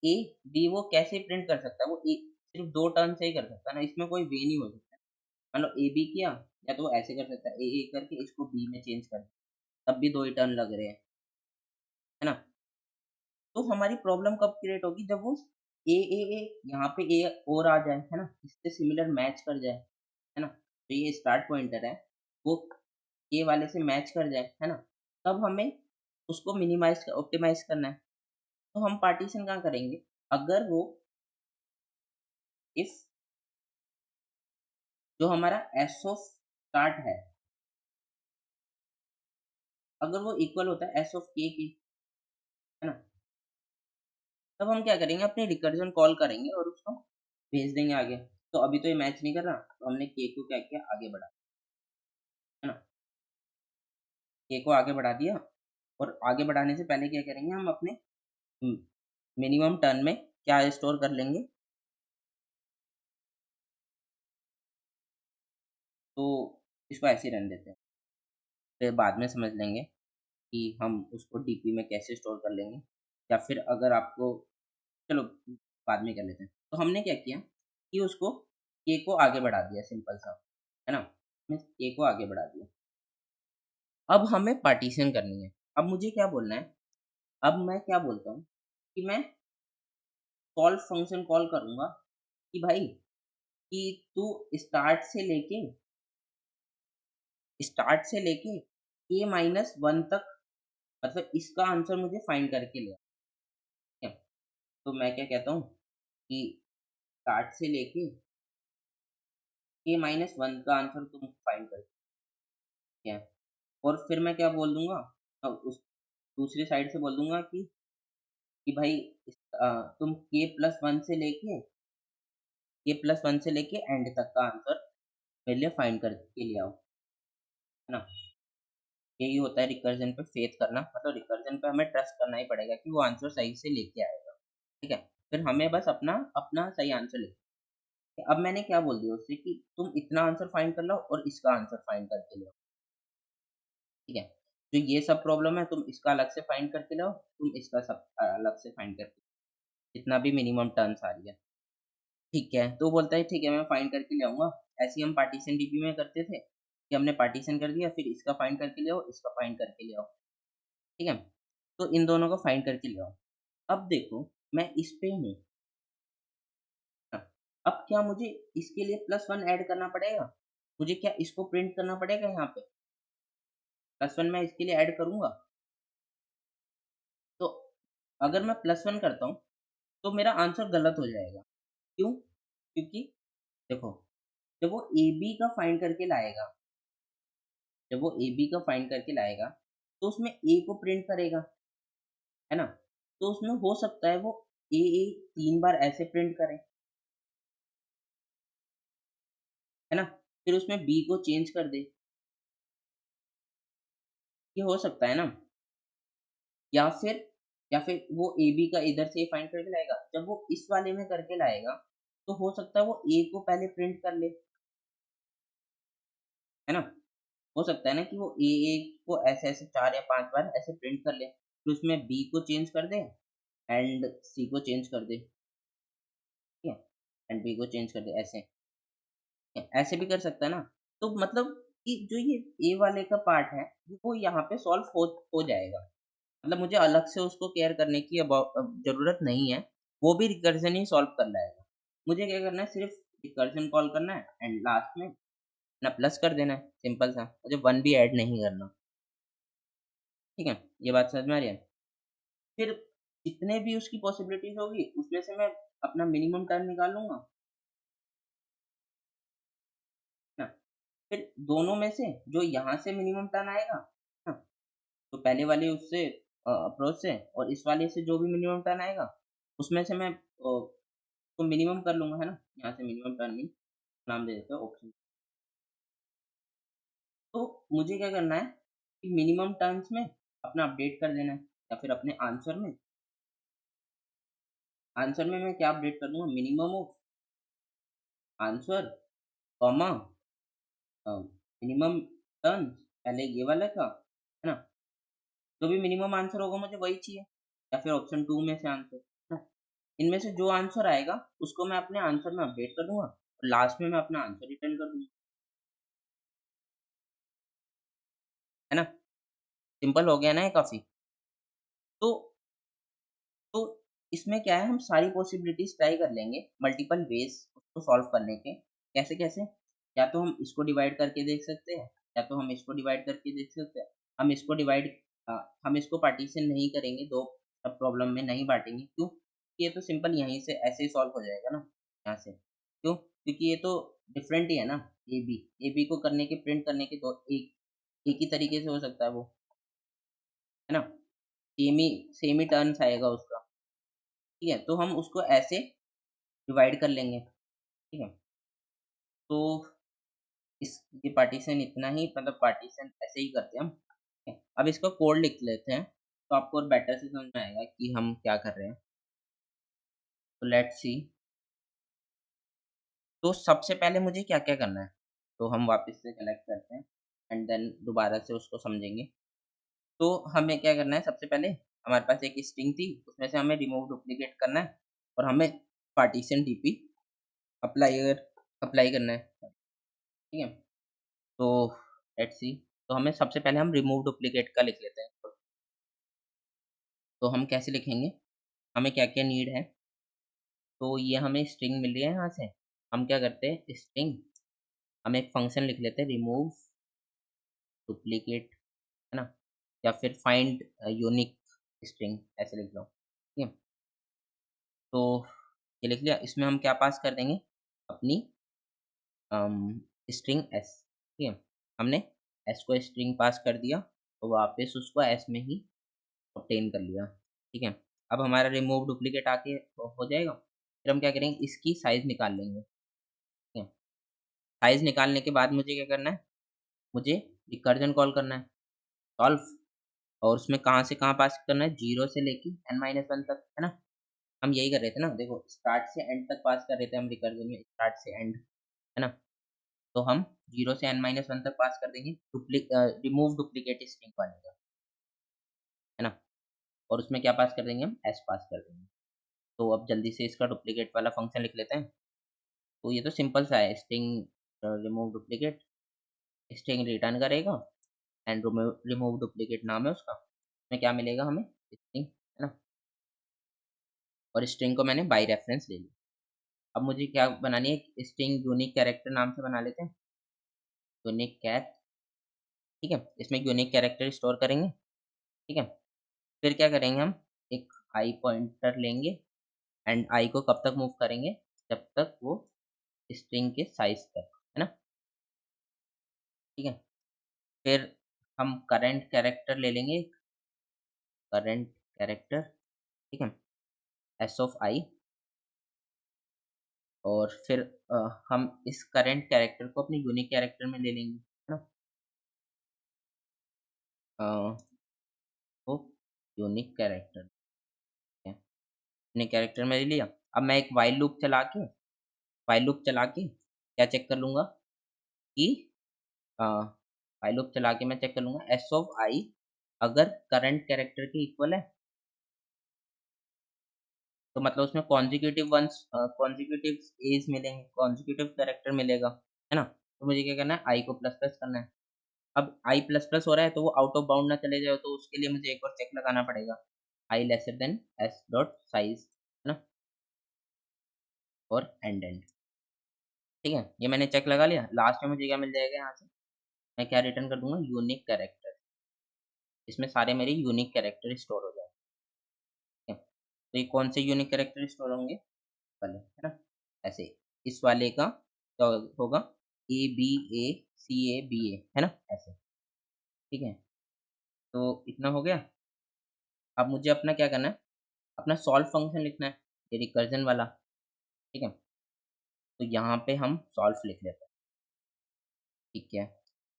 ए, बी वो कैसे प्रिंट कर सकता है? वो ए सिर्फ़ 2 टर्न से ही कर सकता है ना, इसमें कोई वे नहीं हो सकता। मान लो ए-बी किया, या तो वो ऐसे कर सकता है, ए-ए करके इसको बी में चेंज कर, तब भी 2 ही टर्न लग रहे हैं, है ना? तो हमारी प्रॉब्लम कब क्रिएट होगी, जब वो ए ए ए यहाँ पे ए और आ जाए, है ना? इससे सिमिलर मैच कर जाए, है ना? तो ये स्टार्ट पॉइंटर है, वो ए वाले से मैच कर जाए, है ना? तब हमें उसको मिनिमाइज़ ऑप्टिमाइज़ करना है। तो हम पार्टीशन कहाँ करेंगे? अगर वो इफ जो हमारा एस ऑफ स्टार्ट है, अगर वो इक्वल होता है एस ऑफ के की, है ना, तब हम क्या करेंगे, अपनी रिकर्जन कॉल करेंगे और उसको भेज देंगे आगे। तो अभी तो ये मैच नहीं कर रहा, तो हमने के को क्या किया, आगे बढ़ा, है ना, के को आगे बढ़ा दिया। और आगे बढ़ाने से पहले क्या करेंगे, हम अपने मिनिमम टर्न में क्या स्टोर कर लेंगे, तो इसको ऐसे ही रहने देते हैं, फिर बाद में समझ लेंगे कि हम उसको डीपी में कैसे स्टोर कर लेंगे, या फिर अगर आपको, चलो बाद में कर लेते हैं। तो हमने क्या किया कि उसको के को आगे बढ़ा दिया, सिंपल सा, है ना, हमने के को आगे बढ़ा दिया। अब हमें पार्टीशन करनी है। अब मुझे क्या बोलना है, अब मैं क्या बोलता हूँ कि मैं सॉल्व फंक्शन कॉल करूँगा कि भाई, कि तू स्टार्ट से लेके स्टार्ट से लेके के माइनस वन तक, मतलब इसका आंसर मुझे फाइंड करके ले आ, ठीक है? तो मैं क्या कहता हूँ कि स्टार्ट से लेके के माइनस वन का आंसर तुम फाइंड करके, ठीक है? और फिर मैं क्या बोल दूंगा, उस दूसरी साइड से बोल दूंगा कि भाई, तुम के प्लस वन से लेके एंड तक का आंसर मेरे लिए फाइंड करके ले आओ, है ना। यही होता है रिकर्जन पे फेथ करना, मतलब रिकर्जन पे हमें ट्रस्ट करना ही पड़ेगा कि वो आंसर सही से लेके आएगा, ठीक है। फिर हमें बस अपना अपना सही आंसर लिखना है। अब मैंने क्या बोल दिया उससे कि तुम इतना आंसर फाइंड कर लो और इसका आंसर फाइंड करके लो, ठीक है। जो ये सब प्रॉब्लम है, तुम इसका अलग से फाइंड करके लो, तुम इसका सब अलग से फाइंड करके, जितना भी मिनिमम टर्न्स आ रही है, ठीक है। तो बोलता है ठीक है, मैं फाइंड करके ले आऊंगा। ऐसे ही हम पार्टीशन डीपी में करते थे कि हमने पार्टीशन कर दिया, फिर इसका फाइंड करके ले आओ, इसका फाइंड करके ले आओ, ठीक है। तो इन दोनों को फाइंड करके ले आओ। अब देखो, मैं इस पे हूँ, हाँ, अब क्या मुझे इसके लिए प्लस वन ऐड करना पड़ेगा, मुझे क्या इसको प्रिंट करना पड़ेगा यहाँ पे, प्लस वन मैं इसके लिए ऐड करूंगा। तो अगर मैं प्लस वन करता हूँ तो मेरा आंसर गलत हो जाएगा, क्यों, क्योंकि देखो, जब वो ए बी का फाइंड करके लाएगा, जब वो ए बी का फाइंड करके लाएगा, तो उसमें ए को प्रिंट करेगा, है ना। तो उसमें हो सकता है वो ए तीन बार ऐसे प्रिंट करे, है ना, फिर उसमें बी को चेंज कर दे, ये हो सकता है ना। या फिर वो ए बी का इधर से फाइंड करके लाएगा, जब वो इस वाले में करके लाएगा, तो हो सकता है वो ए को पहले प्रिंट कर ले, है ना। हो सकता है ना कि वो ए को ऐसे ऐसे चार या पांच बार ऐसे प्रिंट कर ले, फिर उसमें बी को चेंज कर दे एंड सी को चेंज कर दे, ठीक है, एंड बी को चेंज कर दे, ऐसे ऐसे भी कर सकता है ना। तो मतलब कि जो ये ए वाले का पार्ट है, वो यहाँ पे सॉल्व हो जाएगा, मतलब मुझे अलग से उसको केयर करने की अब ज़रूरत नहीं है, वो भी रिकर्जन ही सॉल्व कर लाएगा। मुझे क्या करना है, सिर्फ रिकर्जन कॉल करना है एंड लास्ट में ना प्लस कर देना है, सिंपल सा, मुझे वन भी ऐड नहीं करना, ठीक है। ये बात समझ में आ रही है। फिर जितने भी उसकी पॉसिबिलिटीज होगी, उसमें से मैं अपना मिनिमम टर्म निकालूंगा, ना, फिर दोनों में से जो यहाँ से मिनिमम टर्न आएगा ना, तो पहले वाले उससे अप्रोच से और इस वाले से जो भी मिनिमम टर्न आएगा, उसमें से मैं तो मिनिमम कर लूँगा, है ना? यहाँ से मिनिमम टर्निंग नाम दे देते हैं ऑप्शन। तो मुझे क्या करना है कि मिनिमम टर्न्स में अपना अपडेट कर देना है, या फिर अपने आंसर में मैं क्या अपडेट कर दूँगा, minimum of answer, comma minimum turns, पहले ये वाला था, है ना? जो भी मिनिमम आंसर होगा मुझे वही चाहिए, या फिर ऑप्शन 2 में से आंसर, है ना? इनमें से जो आंसर आएगा उसको मैं अपने आंसर में अपडेट कर दूँगा और लास्ट में मैं अपना आंसर रिटर्न कर दूँगा, है ना? सिंपल हो गया ना ये काफ़ी? तो तो इसमें क्या है, हम सारी पॉसिबिलिटीज़ ट्राई कर लेंगे, मल्टीपल वेज़ उसको सॉल्व करने के। कैसे-कैसे? या तो हम इसको डिवाइड करके देख सकते हैं, या तो हम इसको डिवाइड करके देख सकते हैं। हम इसको अ, हम इसको पार्टीशन नहीं करेंगे, 2 सब प्रॉब्लम में नहीं बाँटेंगे। क्यों? ये तो सिंपल यहीं से ऐसे ही सॉल्व हो जाएगा ना, यहाँ से। क्यों? क्योंकि ये तो डिफरेंट ही है ना, ए बी को करने के, प्रिंट करने के, तो एक एक ही तरीके से हो सकता है वो। है ना? सेम ही टर्न्स आएगा उसका, ठीक है? तो हम उसको ऐसे डिवाइड कर लेंगे, ठीक है? तो इस ये पार्टीशन इतना ही, मतलब पार्टीशन ऐसे ही करते हैं हम, ठीक है? अब इसका कोड लिख लेते हैं, तो आपको और बेटर से समझ में आएगा कि हम क्या कर रहे हैं। तो लेट्स सी। तो सबसे पहले मुझे क्या-क्या करना है? तो हम वापस से कनेक्ट करते हैं एंड देन दोबारा से उसको समझेंगे। तो हमें क्या करना है, सबसे पहले हमारे पास एक स्ट्रिंग थी, उसमें से हमें रिमूव डुप्लीकेट करना है और हमें पार्टीशन टीपी अप्लाई अप्लाई करना है, ठीक है? तो लेट्स सी। तो हमें सबसे पहले हम रिमूव डुप्लीकेट का लिख लेते हैं। तो हम कैसे लिखेंगे? हमें क्या-क्या नीड है? तो ये हमें स्ट्रिंग मिल रही है यहाँ से। हम क्या करते हैं, स्ट्रिंग, हम एक फंक्शन लिख लेते हैं रिमूव डुप्लीकेट, है ना? या फिर फाइंड यूनिक स्ट्रिंग, ऐसे लिख लो, ठीक है? तो ये लिख लिया। इसमें हम क्या पास कर देंगे? अपनी अम, स्ट्रिंग एस, ठीक है? हमने एस को स्ट्रिंग पास कर दिया, तो वापस उसको एस में ही ऑब्टेन कर लिया, ठीक है? अब हमारा रिमूव डुप्लीकेट आके हो जाएगा। फिर हम क्या करेंगे, इसकी साइज़ निकाल लेंगे, ठीक है? साइज़ निकालने के बाद मुझे क्या करना है? मुझे रिकर्जन कॉल करना है, सॉल्व, और उसमें कहाँ से कहाँ पास करना है, 0 से लेके n-1 तक, है ना? हम यही कर रहे थे ना, देखो स्टार्ट से एंड तक पास कर रहे थे हम रिकर्जन में, स्टार्ट से एंड, है ना? तो हम 0 से n-1 तक पास कर देंगे रिमूव डुप्लीकेट स्ट्रिंग वाले का, है ना? और उसमें क्या पास कर देंगे हम? s पास कर देंगे। तो अब जल्दी से इसका डुप्लीकेट वाला फंक्शन लिख लेते हैं। तो ये तो सिंपल सा है, string remove duplicate, string return करेगा एंड रिमूव डुप्लीकेट नाम है उसका। उसमें क्या मिलेगा हमें? स्ट्रिंग, है ना? और स्ट्रिंग को मैंने बाय रेफरेंस ले लिया। अब मुझे क्या बनानी है, स्ट्रिंग यूनिक कैरेक्टर नाम से बना लेते हैं, यूनिक कैर, ठीक है? इसमें यूनिक कैरेक्टर स्टोर करेंगे, ठीक है? फिर क्या करेंगे हम, एक आई पॉइंटर लेंगे एंड आई को कब तक मूव करेंगे? जब तक वो स्ट्रिंग के साइज़ तक, है ना? ठीक है? फिर हम करंट कैरेक्टर ले लेंगे, करंट कैरेक्टर, ठीक है? एस ऑफ आई, और फिर हम इस करंट कैरेक्टर को अपने यूनिक कैरेक्टर में ले लेंगे, है ना? अ, वो यूनिक कैरेक्टर, ठीक है? यूनिक कैरेक्टर में ले लिया। अब मैं एक व्हाइल लूप चला के क्या चेक कर लूँगा कि व्हाइल लूप चला के मैं चेक कर लूँगा एस ऑफ आई अगर करंट कैरेक्टर के इक्वल है, तो मतलब उसमें कॉन्जिक्यूटिव एज मिलेंगे, कॉन्जिक्यूटिव कैरेक्टर मिलेगा, है ना? तो मुझे क्या करना है, आई को प्लस प्लस करना है। अब आई प्लस प्लस हो रहा है तो वो आउट ऑफ बाउंड ना चले जाए, तो उसके लिए मुझे एक और चेक लगाना पड़ेगा, I lesser than S dot size, है ना? और एंड, ठीक है? ये मैंने चेक लगा लिया। लास्ट में मुझे क्या मिल जाएगा यहाँ से, मैं क्या रिटर्न कर दूंगा, यूनिक कैरेक्टर। इसमें सारे मेरे यूनिक कैरेक्टर स्टोर हो जाएंगे, ठीक है? तो ये कौन से यूनिक कैरेक्टर स्टोर होंगे वाले, है ना? ऐसे इस वाले का क्या होगा, A B A C A B ए, है ना? ऐसे, ठीक है? तो इतना हो गया। अब मुझे अपना क्या करना है, अपना सॉल्व फंक्शन लिखना है, ये रिकर्जन वाला, ठीक है? तो यहाँ पे हम सॉल्व लिख लेते हैं, ठीक है?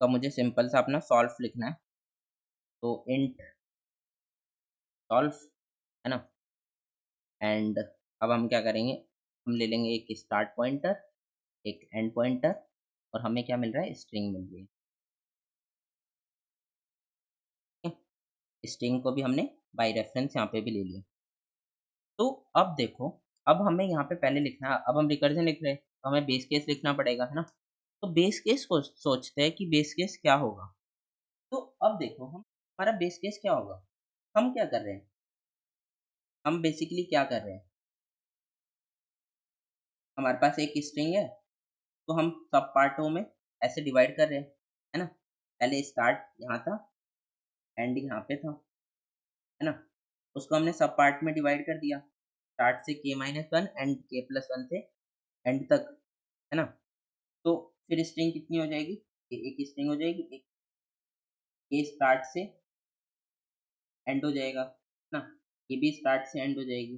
तो अब मुझे सिंपल सा अपना सॉल्व लिखना है, तो इंट सॉल्व, है ना? एंड अब हम क्या करेंगे, हम ले लेंगे एक स्टार्ट पॉइंटर, एक एंड पॉइंटर, और हमें क्या मिल रहा है, स्ट्रिंग मिल रही है, ठीक है? स्ट्रिंग को भी हमने बाय रेफरेंस यहाँ पे भी ले लिया। तो अब देखो, अब हमें यहाँ पे पहले लिखना है, अब हम रिकर्जन लिख रहे हैं, तो हमें बेस केस लिखना पड़ेगा, है ना? तो बेस केस को सोचते हैं कि बेस केस क्या होगा। तो अब देखो, हम हमारा बेस केस क्या होगा? हम क्या कर रहे हैं? हम बेसिकली क्या कर रहे हैं? हमारे पास एक स्ट्रिंग है, तो हम सब पार्टों में ऐसे डिवाइड कर रहे हैं, है ना? पहले स्टार्ट यहाँ था, एंड यहाँ पे था, है ना? उसको हमने सब पार्ट में डिवाइड कर दिया, स्टार्ट से k-1 एंड k+1 से एंड तक, है ना? तो फिर स्ट्रिंग कितनी हो जाएगी? ये एक स्ट्रिंग हो जाएगी, एक ए स्टार्ट से एंड हो जाएगा ना, ये भी स्टार्ट से एंड हो जाएगी।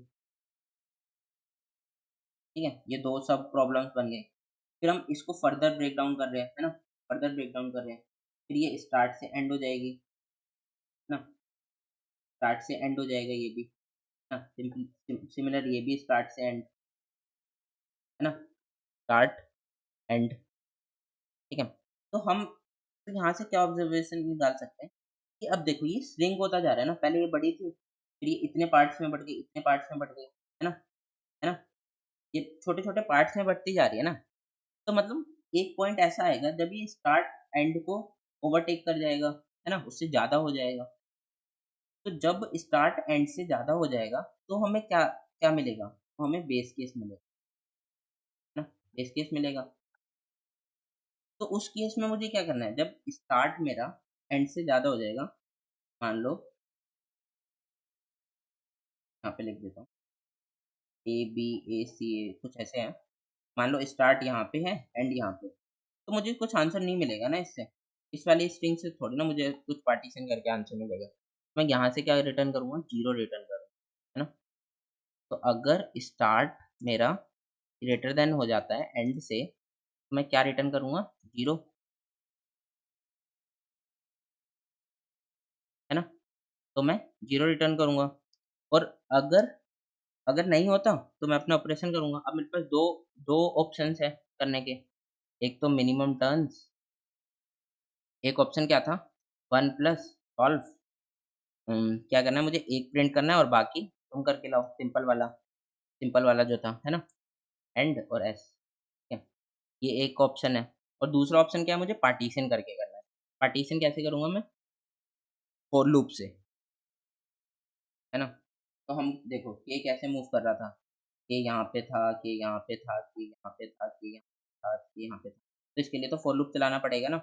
ठीक है, ये दो सब प्रॉब्लम्स बन गए। फिर हम इसको फर्दर ब्रेक डाउन कर रहे हैं, है ना, फर्दर ब्रेक डाउन कर रहे हैं। फिर ये स्टार्ट से एंड हो जाएगी ना, स्टार्ट से एंड हो जाएगा ये भी ना, सिमिलर ये भी स्टार्ट से एंड, है ना, स्टार्ट एंड। ठीक है, तो हम तो यहाँ से क्या ऑब्जर्वेशन निकाल सकते हैं कि अब देखो ये श्रिंक होता जा रहा है ना, पहले ये बड़ी थी, फिर ये इतने पार्ट्स में बढ़ गई, इतने पार्ट्स में बढ़ गई, है ना, ये छोटे-छोटे पार्ट्स में बढ़ती जा रही है ना, तो मतलब एक पॉइंट ऐसा आएगा जब ये स्टार्ट एंड को ओवरटेक कर जाएगा, है ना, उससे ज़्यादा हो जाएगा। तो जब स्टार्ट एंड से ज़्यादा हो जाएगा, तो हमें क्या क्या मिलेगा? तो हमें बेस केस मिलेगा, है ना, बेस केस मिलेगा। तो उस केस में मुझे क्या करना है, जब स्टार्ट मेरा एंड से ज़्यादा हो जाएगा, मान लो यहाँ पे लिख देता हूँ, ए, बी, ए, सी, ए कुछ ऐसे हैं। मान लो स्टार्ट यहाँ पे है, एंड यहाँ पे। तो मुझे कुछ आंसर नहीं मिलेगा ना इससे। इस वाली स्ट्रिंग से थोड़ी ना मुझे कुछ पार्टीशन करके आंसर मिलेगा। मैं यहाँ से क्या रिटर्न करूँगा? 0 रिटर्न करूँगा, है ना? तो अगर स्टार्ट मेरा ग्रेटर देन हो जाता है एंड से, तो मैं क्या रिटर्न करूँगा? 0, है ना? तो मैं 0 रिटर्न करूँगा और अगर अगर नहीं होता, तो मैं अपना ऑपरेशन करूँगा। अब मेरे पास 2 ऑप्शंस हैं करने के। एक तो मिनिमम टर्न्स, एक ऑप्शन क्या था? 1 प्लस सॉल्व। क्या करना है मुझे, एक प्रिंट करना है और बाकी तुम करके लाओ, सिंपल वाला जो था, है ना? एंड और एस, ठीक है? ये एक ऑप्शन है और दूसरा ऑप्शन क्या है, मुझे पार्टीशन करके करना है। पार्टीशन कैसे करूँगा मैं? फॉर लूप से, है ना? तो हम देखो ये कैसे मूव कर रहा था, ये यहाँ पे था, ये यहाँ पे था, ये यहाँ पे था, ये यहाँ था, ये यहाँ पे था। तो इसके लिए तो फॉर लूप चलाना पड़ेगा ना।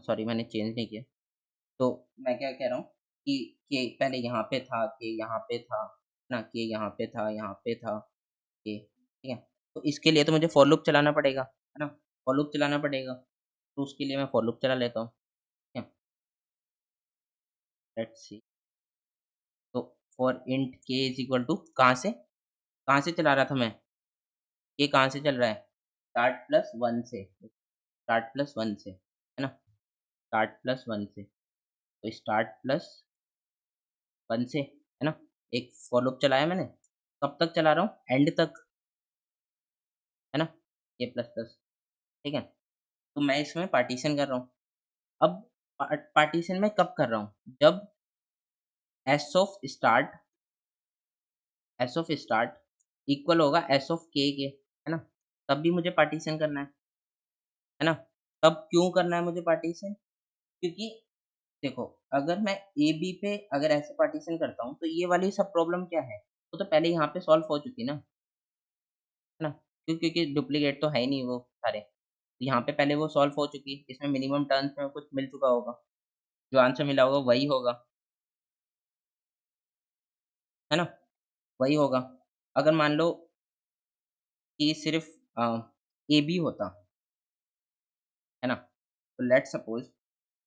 सॉरी मैंने चेंज नहीं किया। तो मैं क्या कह रहा हूँ कि पहले यहाँ पे था, कि यहाँ पे था, ना, कि यहाँ पे था, यहाँ पे था, ये, ठीक है? तो इसके लिए तो मुझे फॉर लूप चलाना पड़ेगा, है ना? फॉर लूप चलाना पड़ेगा, तो उसके लिए मैं फॉर लूप चला लेता हूँ, ठीक है? Let's see. तो for int k is equal to कहाँ से चला रहा था मैं? ये कहाँ से चल रहा है? स्टार्ट प्लस 1 से, स्टार्ट प्लस 1 से, है ना? स्टार्ट प्लस 1 से, तो स्टार्ट प्लस 1 से, है ना? एक फॉर लूप चलाया मैंने, कब तक चला रहा हूँ? एंड तक, है ना? ये प्लस प्लस, ठीक है? तो मैं इसमें पार्टीशन कर रहा हूँ। अब पार्टीशन मैं कब कर रहा हूँ? जब एस ऑफ स्टार्ट इक्वल होगा एस ऑफ के, है ना? तब भी मुझे पार्टीशन करना है ना? तब क्यों करना है मुझे पार्टीशन? क्योंकि देखो, अगर मैं ए बी पे अगर ऐसे पार्टीशन करता हूँ, तो ये वाली सब प्रॉब्लम क्या है? वो तो पहले यहाँ पे सॉल्व हो चुकी ना, है ना? क्योंकि डुप्लीकेट तो है ही नहीं वो सारे। यहाँ पे पहले वो सॉल्व हो चुकी, इसमें मिनिमम टर्म्स में कुछ मिल चुका होगा, जो आंसर मिला होगा वही होगा, है ना? वही होगा। अगर मान लो कि सिर्फ़ ए बी होता, है ना? तो लेट्स सपोज़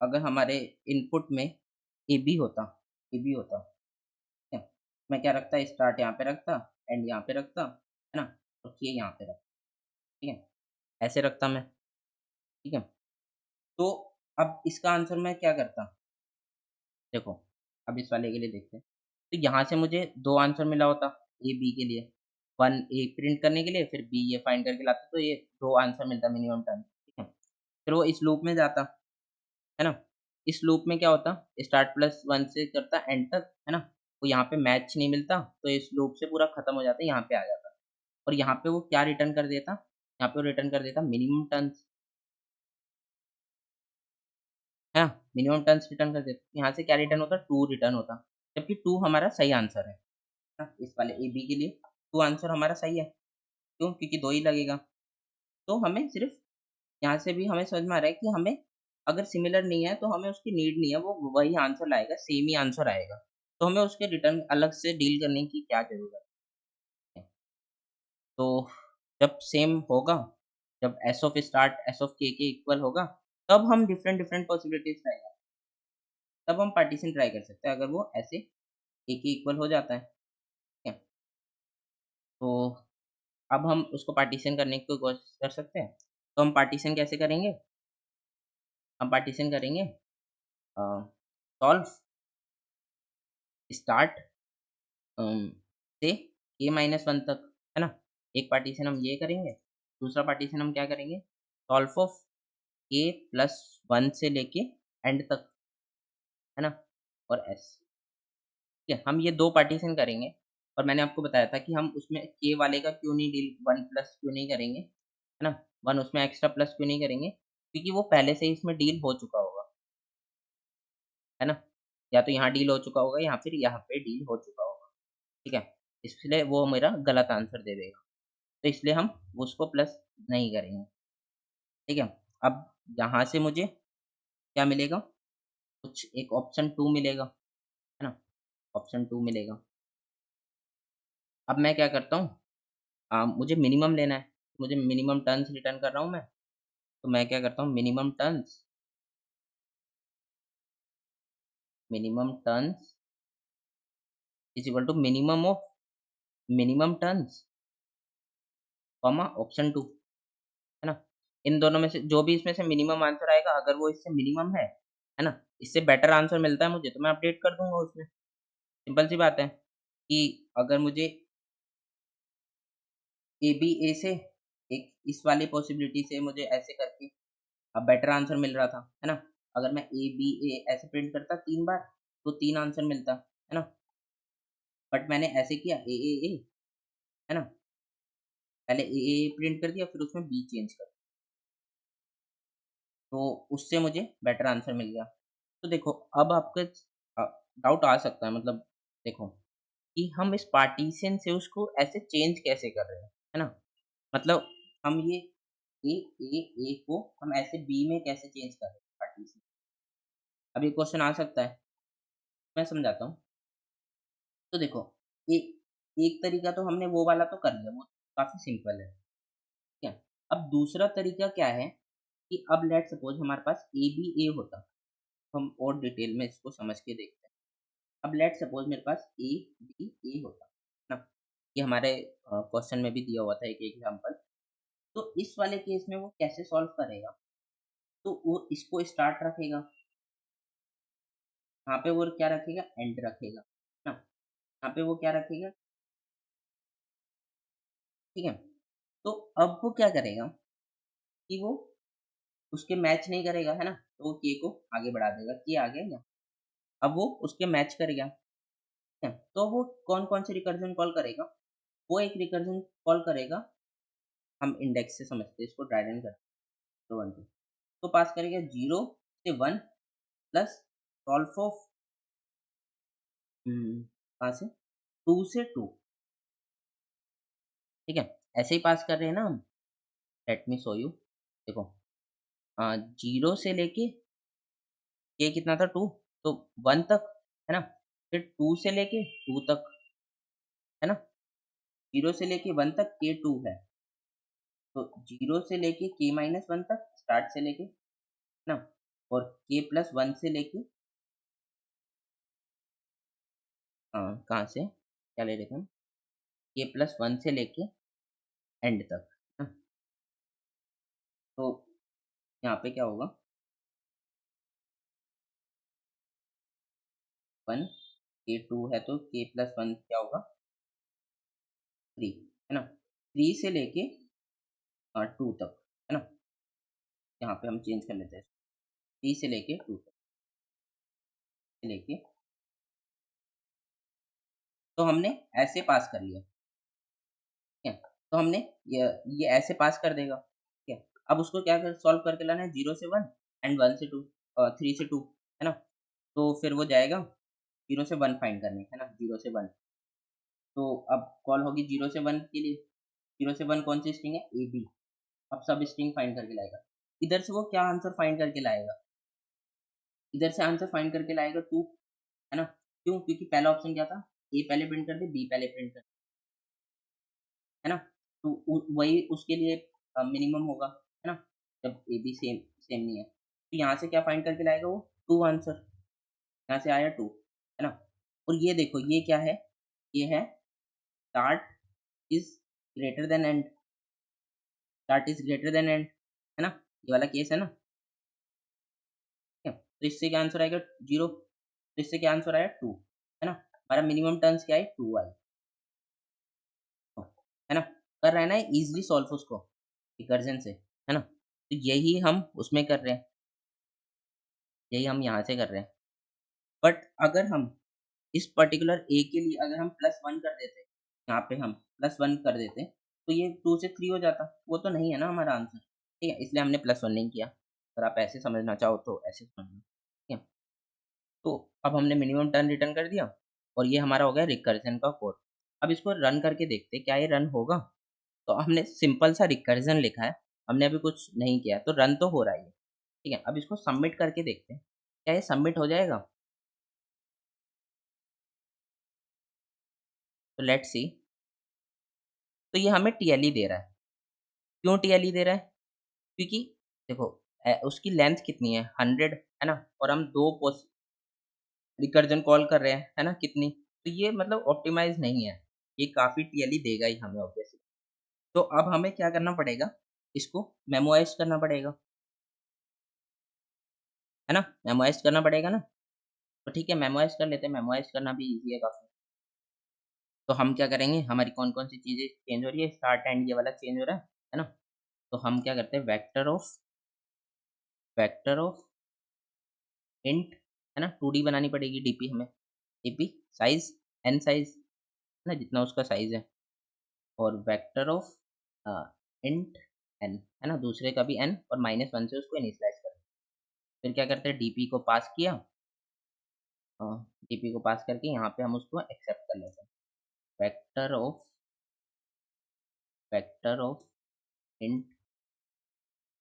अगर हमारे इनपुट में ए बी होता, ठीक है? मैं क्या रखता, स्टार्ट यहाँ पे रखता, एंड यहाँ पे रखता, है ना? और ये यहाँ पे रखता, ठीक है? ऐसे रखता मैं, ठीक है? तो अब इसका आंसर मैं क्या करता? देखो, अब इस वाले के लिए देखते हैं। तो यहाँ से मुझे 2 आंसर मिला होता ए, बी के लिए। 1 ए प्रिंट करने के लिए, फिर बी ये फाइंड करके लाता, तो ये 2 आंसर मिलता मिनिमम टाइम, ठीक है? फिर वो इस लूप में जाता, है ना? इस लूप में क्या होता, स्टार्ट प्लस 1 से करता एंड तक, है ना? तो यहाँ पे मैच नहीं मिलता, तो इस लूप से पूरा खत्म हो जाता, यहाँ पे आ जाता और यहाँ पे वो क्या रिटर्न कर देता? यहाँ पे वो रिटर्न कर देता मिनिमम टर्न्स, है ना? मिनिमम टर्न्स रिटर्न कर देता। यहाँ से क्या रिटर्न होता? 2 रिटर्न होता, जबकि 2 हमारा सही आंसर है ना? इस वाले ए बी के लिए 2 आंसर हमारा सही है। क्यों? क्योंकि 2 ही लगेगा। तो हमें सिर्फ़ यहाँ से भी हमें समझ में आ रहा है कि हमें अगर सिमिलर नहीं है, तो हमें उसकी नीड नहीं है, वो वही आंसर लाएगा, सेम ही आंसर आएगा। तो हमें उसके रिटर्न अलग से डील करने की क्या ज़रूरत है? तो जब सेम होगा, जब S of start S of के इक्वल होगा, तब हम डिफरेंट डिफरेंट पॉसिबिलिटीज़ लाएँगे। तब हम पार्टीशन ट्राई कर सकते हैं अगर वो ऐसे ए के इक्वल हो जाता है, ठीक है? तो अब हम उसको पार्टीशन करने की कोशिश कर सकते हैं। तो हम पार्टीशन कैसे करेंगे? हम पार्टीशन करेंगे सॉल्व स्टार्ट से k-1 तक, है ना? एक पार्टीशन हम ये करेंगे, दूसरा पार्टीशन हम क्या करेंगे? सॉल्व ऑफ k+1 से लेके एंड तक, है ना? और s, ठीक है? हम ये 2 पार्टीशन करेंगे और मैंने आपको बताया था कि हम उसमें k वाले का क्यों नहीं डील 1 प्लस क्यों नहीं करेंगे, है ना? 1 उसमें एक्स्ट्रा प्लस क्यों नहीं करेंगे? क्योंकि वो पहले से ही इसमें डील हो चुका होगा, है ना? या तो यहाँ डील हो चुका होगा या फिर यहाँ पे डील हो चुका होगा, ठीक है? इसलिए वो मेरा गलत आंसर दे देगा। तो इसलिए हम उसको प्लस नहीं करेंगे, ठीक है? अब यहाँ से मुझे क्या मिलेगा? कुछ एक ऑप्शन 2 मिलेगा, है ना? ऑप्शन 2 मिलेगा। अब मैं क्या करता हूँ मुझे मिनिमम लेना है, मुझे मिनिमम टर्न्स रिटर्न कर रहा हूँ मैं, तो मैं क्या करता हूँ minimum turns is equal to minimum of minimum turns comma option 2, है ना? इन दोनों में से जो भी इसमें से मिनिमम आंसर आएगा अगर वो इससे मिनिमम है ना? इससे बेटर आंसर मिलता है मुझे तो मैं अपडेट कर दूँगा उसमें। सिंपल सी बात है कि अगर मुझे ए बी ए से एक इस वाली पॉसिबिलिटी से मुझे ऐसे करके बेटर आंसर मिल रहा था, है ना? अगर मैं ए बी ए ऐसे प्रिंट करता 3 बार तो 3 आंसर मिलता, है ना? बट मैंने ऐसे किया ए, है ना? पहले ए प्रिंट कर दिया फिर उसमें बी चेंज कर, तो उससे मुझे बेटर आंसर मिल गया। तो देखो अब आपका डाउट आ सकता है मतलब देखो कि हम इस पार्टीशन से उसको ऐसे चेंज कैसे कर रहे हैं, है ना? मतलब हम ये ए को हम ऐसे बी में कैसे चेंज कर रहे हैं पार्टीशन? अब ये क्वेश्चन आ सकता है, मैं समझाता हूँ। तो देखो एक एक तरीका तो हमने वो वाला तो कर लिया, वो काफ़ी सिंपल है, ठीक है? अब दूसरा तरीका क्या है कि अब लेट्स सपोज़ हमारे पास ए बी ए होता, हम और डिटेल में इसको समझ के देखते हैं। अब लेट्स सपोज़ मेरे पास ए बी ए होता, है ना? ये हमारे क्वेश्चन में भी दिया हुआ था एक एग्ज़ाम्पल। तो इस वाले केस में वो कैसे सॉल्व करेगा? तो वो इसको स्टार्ट रखेगा, यहाँ पे वो क्या रखेगा? एंड रखेगा, है ना? यहाँ पे वो क्या रखेगा? ठीक है? तो अब वो क्या करेगा कि वो उसके मैच नहीं करेगा, है ना? तो वो के को आगे बढ़ा देगा, के आ गया यहाँ। अब वो उसके मैच करेगा, ठीक है? तो वो कौन-कौन से रिकर्जन कॉल करेगा? वो एक रिकर्जन कॉल करेगा, हम इंडेक्स से समझते हैं इसको ड्राइडन करते हैं, तो 1 2 तो पास करेगा 0 से 1 प्लस सॉल्व ऑफ कहाँ से? 2 से 2, ठीक है? ऐसे ही पास कर रहे हैं ना हम। लेट मी शो यू, देखो 0 से लेके के कितना था 2 तो 1 तक, है ना? फिर 2 से लेके 2 तक, है ना? 0 से लेके 1 तक के 2 है, तो 0 से लेके k-1 तक स्टार्ट से लेके, है ना? और k+1 से लेके कहाँ से? क्या ले रहे थे हम? k+1 से लेके एंड तक, है ना? तो यहाँ पे क्या होगा 1 k2 है तो k+1 क्या होगा 3, है ना? 3 से लेके 2 तक, है ना? यहाँ पे हम चेंज कर लेते हैं। 3 से लेके 2 तक से लेके, तो हमने ऐसे पास कर लिया, ठीक है? तो हमने ये ऐसे पास कर देगा, ठीक है? अब उसको क्या कर सॉल्व करके लाना है 0 से 1 एंड 1 से 2 3 से 2, है ना? तो फिर वो जाएगा 0 से 1 फाइंड करने, है ना? 0 से 1 तो अब कॉल होगी 0 से 1 के लिए, 0 से 1 कौन सी स्ट्रिंग है? AB। अब सब स्ट्रिंग फाइंड करके लाएगा। इधर से वो क्या आंसर फाइंड करके लाएगा? इधर से आंसर फाइंड करके लाएगा 2, है ना? क्यों? क्योंकि पहला ऑप्शन क्या था? ए पहले प्रिंट कर दे, बी पहले प्रिंट कर, है ना? तो वही उसके लिए मिनिमम होगा, है ना? जब ए बी सेम सेम नहीं है, तो यहाँ से क्या फाइंड करके लाएगा वो 2 आंसर, यहाँ से आया 2, है ना? और ये देखो ये क्या है? ये है start is greater than and, start is greater than and, है ना? ये वाला केस है ना? ठीक है? तो इससे क्या आंसर आएगा 0, तो इससे क्या आंसर आया 2, है ना? हमारा मिनिमम टर्न्स क्या है 2 आई, है ना? कर रहे हैं ना ईज़िली सॉल्व उसको रिकर्जन से, है ना? तो यही हम उसमें कर रहे हैं, यही हम यहाँ से कर रहे हैं। बट अगर हम इस पर्टिकुलर ए के लिए अगर हम +1 कर देते, यहाँ पे हम +1 कर देते, तो ये 2 से 3 हो जाता। वो तो नहीं है ना हमारा आंसर, ठीक है? इसलिए हमने +1 नहीं किया। अगर आप ऐसे समझना चाहो तो ऐसे समझना, ठीक है? तो अब हमने मिनिमम टर्न रिटर्न कर दिया और ये हमारा हो गया रिकर्जन का कोड। अब इसको रन करके देखते हैं, क्या ये रन होगा? तो हमने सिंपल सा रिकर्जन लिखा है, हमने अभी कुछ नहीं किया, तो रन तो हो रहा है ये, ठीक है? अब इसको सबमिट करके देखते हैं, क्या ये सबमिट हो जाएगा? तो लेट्स सी। तो ये हमें टीएलई दे रहा है। क्यों टीएलई दे रहा है? क्योंकि देखो उसकी लेंथ कितनी है 100, है ना? और हम 2 पोस रिकर्जन कॉल कर रहे हैं, है ना? कितनी? तो ये मतलब ऑप्टिमाइज़ नहीं है। ये काफ़ी टीएलई देगा ही हमें ऑब्वियसली। तो अब हमें क्या करना पड़ेगा? इसको मेमोराइज़ करना पड़ेगा, है ना? मेमोराइज़ करना पड़ेगा ना? तो ठीक है मेमोराइज़ कर लेते हैं, मेमोराइज़ करना भी ईज़ी है काफ़ी। तो हम क्या करेंगे? हमारी कौन-कौन सी चीज़ें चेंज हो रही है? स्टार्ट एंड ये वाला चेंज हो रहा है ना? तो हम क्या करते हैं वेक्टर ऑफ इंट, है ना? 2D बनानी पड़ेगी डीपी हमें। डीपी साइज़ एन साइज़, है ना? जितना उसका साइज़ है और vector of a, int n, है ना? दूसरे का भी एन और -1 से उसको इनिशियलाइज़ करें। फिर क्या करते हैं डीपी को पास किया, अ, डीपी को पास करके यहाँ पे हम उसको एक्सेप्ट कर लेते हैं। Vector of vector of int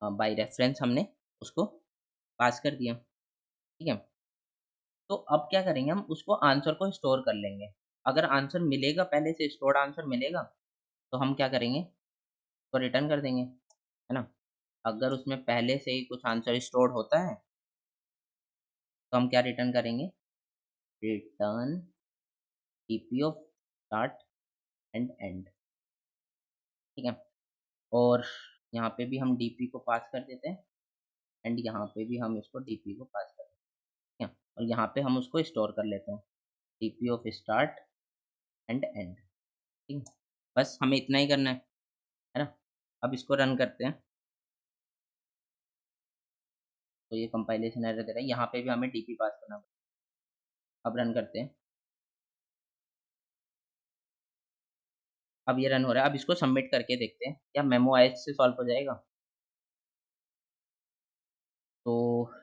by reference हमने उसको पास कर दिया, ठीक है? तो अब क्या करेंगे हम उसको आंसर को स्टोर कर लेंगे। अगर आंसर मिलेगा पहले से स्टोर्ड आंसर मिलेगा, तो हम क्या करेंगे? उसको रिटर्न कर देंगे, है ना? अगर उसमें पहले से ही कुछ आंसर स्टोर्ड होता है, तो हम क्या रिटर्न करेंगे? Return DP of start and and, ठीक है? और यहाँ पे भी हम डीपी को पास कर देते हैं एंड यहाँ पे भी हम इसको डीपी को पास कर देते हैं, ठीक है? और यहाँ पे हम उसको स्टोर कर लेते हैं, DP of start and and, ठीक है? बस हमें इतना ही करना है ना? अब इसको रन करते हैं, तो ये कंपाइलेशन एरर दे रहा है, यहाँ पे भी हमें डीपी पास करना पड़ेगा। अब रन करते हैं, अब ये रन हो रहा है, अब इसको सबमिट करके देखते हैं, क्या मेमो आईएस से सॉल्व हो जाएगा? तो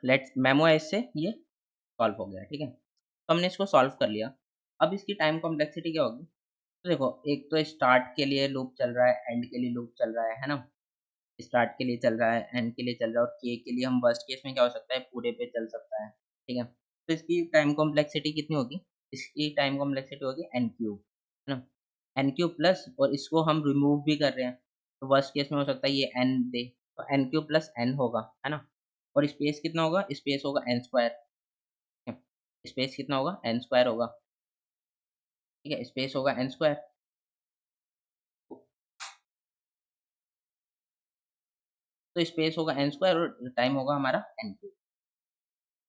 लेट्स मेमो आईएस से ये सॉल्व हो गया, ठीक है? तो हमने इसको सॉल्व कर लिया, अब इसकी टाइम कॉम्प्लेक्सिटी क्या होगी? तो देखो, एक तो स्टार्ट के लिए लूप चल रहा है, एंड के लिए लूप चल रहा है ना? स्टार्ट के लिए चल रहा है, एंड के लिए चल रहा है और के लिए हम वर्स्ट केस में क्या हो सकता है, पूरे पे चल सकता है, ठीक है? तो इसकी टाइम कॉम्प्लेक्सिटी कितनी होगी? इसकी टाइम कॉम्प्लेक्सिटी होगी n क्यूब, है ना? n क्यूब प्लस और इसको हम रिमूव भी कर रहे हैं, तो वर्स्ट केस में हो सकता है ये n दे, तो n क्यूब प्लस n होगा, है ना? और स्पेस कितना होगा? स्पेस होगा n स्क्वायर, ठीक है? स्पेस कितना होगा? n स्क्वायर होगा, ठीक है? स्पेस होगा n स्क्वायर। तो स्पेस होगा n स्क्वायर और टाइम होगा हमारा n क्यूब।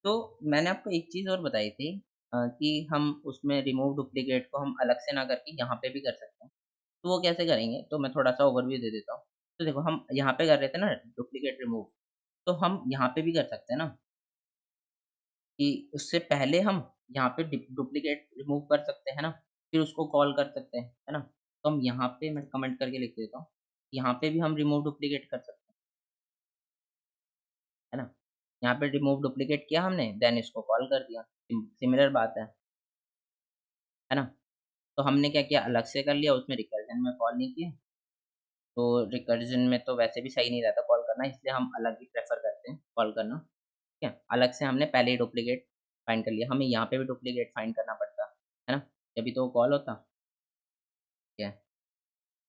तो मैंने आपको एक चीज़ और बताई थी, कि हम उसमें रिमूव डुप्लीकेट को हम अलग से ना करके यहाँ पे भी कर सकते हैं। तो वो कैसे करेंगे? तो मैं थोड़ा-सा ओवरव्यू दे देता हूँ। तो देखो हम यहाँ पे कर रहे थे ना डुप्लीकेट रिमूव, तो हम यहाँ पे भी कर सकते हैं ना, कि उससे पहले हम यहाँ पे डुप्लीकेट रिमूव कर सकते हैं ना, फिर उसको कॉल कर सकते हैं, है ना? तो हम यहाँ पे मैं कमेंट करके लिख देता हूँ, यहाँ पे भी हम रिमूव डुप्लीकेट कर सकते हैं, है ना? यहाँ पे रिमूव डुप्लीकेट किया हमने, देन इसको कॉल कर दिया, सिमिलर बात है ना? तो हमने क्या किया अलग से कर लिया, उसमें रिकर्जन में कॉल नहीं किया, तो रिकर्जन में तो वैसे भी सही नहीं रहता कॉल करना, इसलिए हम अलग ही प्रेफ़र करते हैं कॉल करना, ठीक है? अलग से हमने पहले ही डुप्लीकेट फाइंड कर लिया, हमें यहाँ पे भी डुप्लीकेट फाइंड करना पड़ता, है ना? तभी तो वो कॉल होता, ठीक है?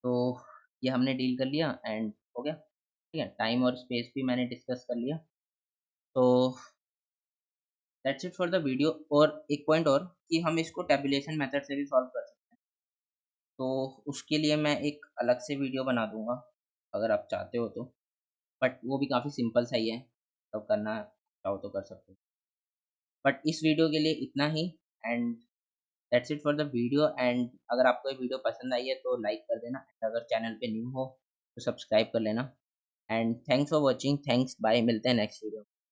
तो ये हमने डील कर लिया एंड हो गया, ठीक है? टाइम और स्पेस भी मैंने डिस्कस कर लिया, तो that's it for the video. और एक पॉइंट और कि हम इसको टेबुलेशन मेथड से भी सॉल्व कर सकते हैं। तो उसके लिए मैं एक अलग से वीडियो बना दूँगा, अगर आप चाहते हो तो। बट वो भी काफ़ी सिंपल सा ही है, तो करना चाहो तो कर सकते हो। बट इस वीडियो के लिए इतना ही, and that's it for the video. And अगर आपको ये वीडियो पसंद आई है तो लाइक कर देना, एंड अगर चैनल पे न्यू हो तो सब्सक्राइब कर लेना। And thanks for watching, thanks, bye, मिलते हैं नेक्स्ट वीडियो।